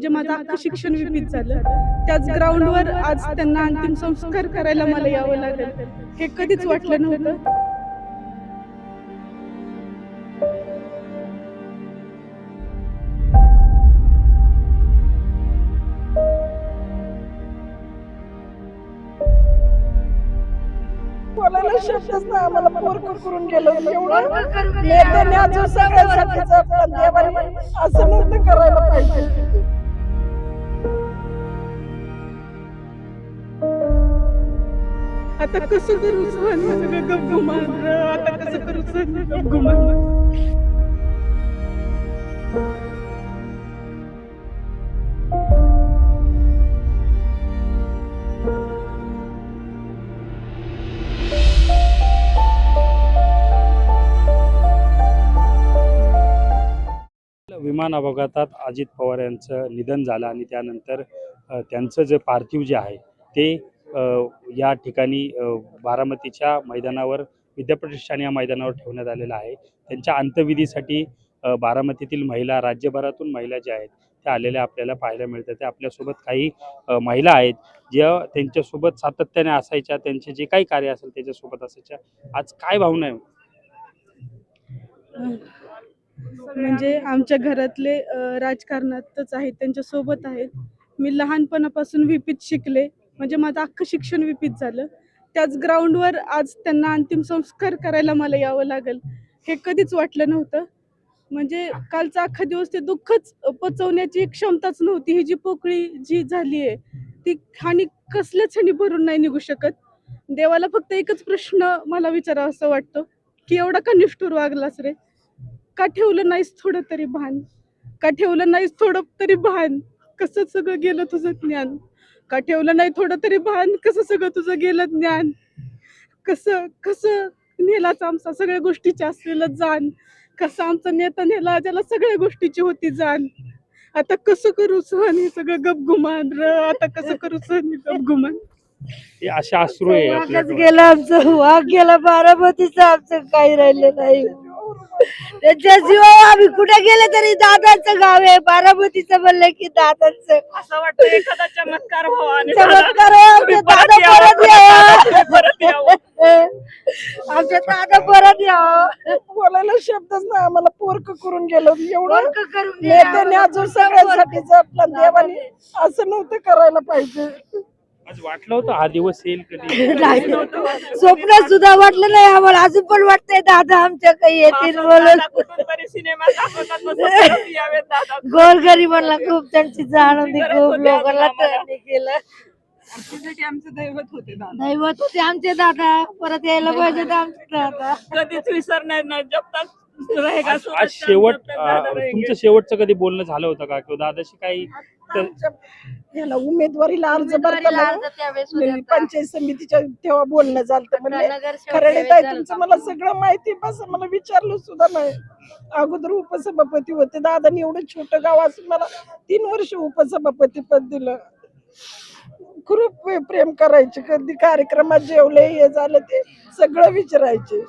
म्हणजे माझं अख्खं शिक्षण विफीत झालं। त्याच ग्राउंडवर आज त्यांना अंतिम संस्कार करायला मला यावं लागेल, हे कधीच वाटलं नव्हतं। बोलायला शब्दच नाही, आम्हाला मूर्ख करून गेलं एवढं नेत्याने अजून सगळ्यांसाठीच आपलं देवाने असं नव्हतं करायला पाहिजे। आता कसं करू सहन सगळं गपगुमान, आता कसं करू सहन गपगुमान। विमान अपघातात अजित पवार यांचं निधन झालं आणि त्यानंतर त्यांचं जे पार्थिव जे आहे ते या ठिकाणी बारामतीच्या मैदानावर विद्याप्रतिष्ठान या मैदानावर ठेवण्यात आलेलं आहे। त्यांच्या अंत्यविधीसाठी बारामतीतील महिला, राज्यभरातून महिला ज्या आहेत त्या आलेल्या आपल्याला पाहायला मिळतात। त्या आपल्यासोबत काही महिला आहेत ज्या त्यांच्यासोबत सातत्याने असायच्या, त्यांचे जे काही कार्य असेल त्याच्यासोबत असायच्या। आज काय भावना आहे? म्हणजे आमच्या घरातले राजकारणातच आहेत, त्यांच्या सोबत आहेत। मी लहानपणापासून विपीत शिकले, म्हणजे माझं अख्खं शिक्षण विपीत झालं। त्याच ग्राउंडवर आज त्यांना अंतिम संस्कार करायला मला यावं लागेल, हे कधीच वाटलं नव्हतं। म्हणजे कालचा अख्खा दिवस ते दुःखच पचवण्याची क्षमताच नव्हती। ही जी पोकळी जी झाली आहे ती हानी कसल्याच ह्यानी भरून नाही निघू शकत। देवाला फक्त एकच प्रश्न मला विचारावा असं वाटतं की एवढा का निष्ठुर वागलास रे? का ठेवलं नाहीस थोडं तरी भान? का ठेवलं नाहीस थोडं तरी भान? कसं सगळं गेलं तुझं ज्ञान? का ठेवलं नाही थोडं तरी भान? कसं सगळं तुझं गेलं ज्ञान? कसं कसं नेलाच आमचा सगळ्या गोष्टीची असलेलं जाण? कसं आमचा नेता नेला ज्याला सगळ्या गोष्टीची होती जाण? आता कसं करू सहन हे सगळं गपगुमान आता कसं करू सहन हे गपगुमान? हे अशा अश्रू आहे वाघच गेला, आमचं वाघ गेला, बारामतीचं आमचं काही राहिलं नाही। त्याच्याशिवाय आम्ही कुठे गेले तरी दादाचं गाव आहे, बारामतीचं म्हणलं की दादाचं असं वाटतं एखादा चमत्कार व्हावा आणि चमत्कार आहे, आमचे दादा परत यावं, आमच्या दादा परत यावं। बोलायला शब्दच नाही, आम्हाला पोरक करून गेलं एवढं नेत्याने अजून सगळ्यांसाठीच आपलं देवाने असं नव्हतं करायला पाहिजे। आज वाटलं होतं हा दिवस येईल कधी? स्वप्न सुद्धा वाटलं नाही आम्हाला, अजून पण वाटतंय दादा आमच्या काही येतील म्हणून। गोरगरिबांना खूप त्यांची जाण होती, खूप लोकांना त्यांनी केलं। आमचं दैवत होते दादा, दैवत होते आमचे दादा, परत यायला पाहिजे आमचे दादा, कधीच विसरणार नाही जब तक रहेगा। आज शेवट तुमचं शेवटचं कधी बोलणं झालं होतं का किंवा दादाशी काही याला उमेदवारीला अर्ज भरताना पंचायत समितीच्या तेव्हा बोलणं झालं, म्हणजे खरडे ताई तुमचं मला सगळं माहिती, बस मला विचारलं सुद्धा नाही। अगोदर उपसभापती होते दादानी, एवढं छोटं गाव असून मला 3 वर्ष उपसभापती पद दिलं। खूप प्रेम करायचे, कधी कार्यक्रमात जेवले हे झालं ते सगळं विचारायचे।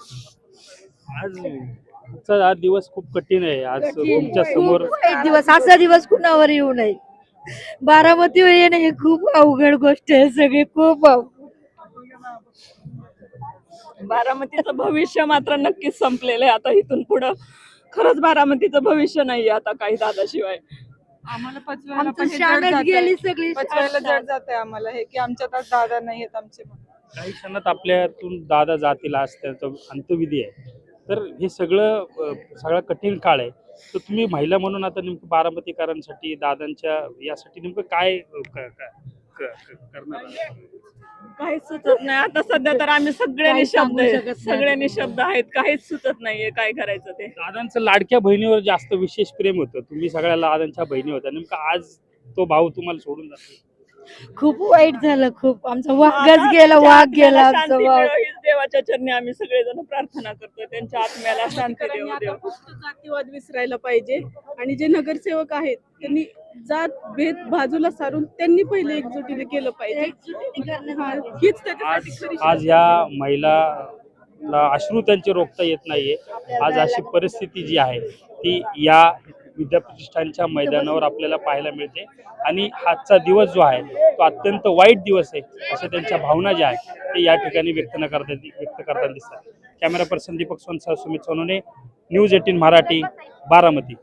आज दिवस खूप कठीण आहे। आज तुमच्या समोर दिवस, असा दिवस कुणावर येऊ नये। बारामतीवर येणं ही खूप अवघड गोष्ट आहे, सगळे खूप बारामतीचं भविष्य मात्र नक्कीच संपलेलं आहे। आता इथून पुढं खरंच बारामतीचं भविष्य नाहीये आता काही दादाशिवाय। आम्हाला पचवायला गेली सगळी जड जाते आम्हाला हे की आमच्यात आज दादा नाहीयेत आमचे। काही क्षणात आपल्यातून दादा जातील, आज त्याचा अंत्यविधी आहे। तर हे सगळा कठीण काळ आहे। तर तुम्ही महिला म्हणून आता नेमकं बारामतीकरांसाठी, दादांच्या यासाठी नेमकं काय करणार? काहीच सुचत नाही आता सध्या तर आम्ही सगळे निशब्द आहेत, काहीच सुचत नाहीये काय करायचं ते। दादांचं लाडक्या बहिणीवर जास्त विशेष प्रेम होतं, तुम्ही सगळ्या दादांच्या बहिणी होत्या, नेमकं आज तो भाऊ तुम्हाला सोडून जातो, खूप वाईट झालं। खूप आमचा वाघच गेला, वाघ गेला आमचा वाघ। देवाच्या चरणी आम्ही सगळेजण प्रार्थना करतोय त्यांच्या आत्म्याला शांती देव। जातीवाद विसरायला पाहिजे आणि जे नगरसेवक आहेत त्यांनी जात भेद बाजूला सारून त्यांनी पहिले एकजुटीने केलं पाहिजे। आज या महिलाला अश्रू त्यांचे रोखता येत नाहीये। आज अशी परिस्थिती जी आहे ती या विद्याप्रतिष्ठानच्या मैदानावर आपल्याला पाहायला मिळते आणि आजचा दिवस जो आहे तो अत्यंत वाईट दिवस आहे अशा त्यांच्या भावना ज्या आहेत ते या ठिकाणी व्यक्त करताना दिसतात. कॅमेरा पर्सन दीपक सोनसह सुमित सोनोने, न्यूज 18 मराठी, बारामती.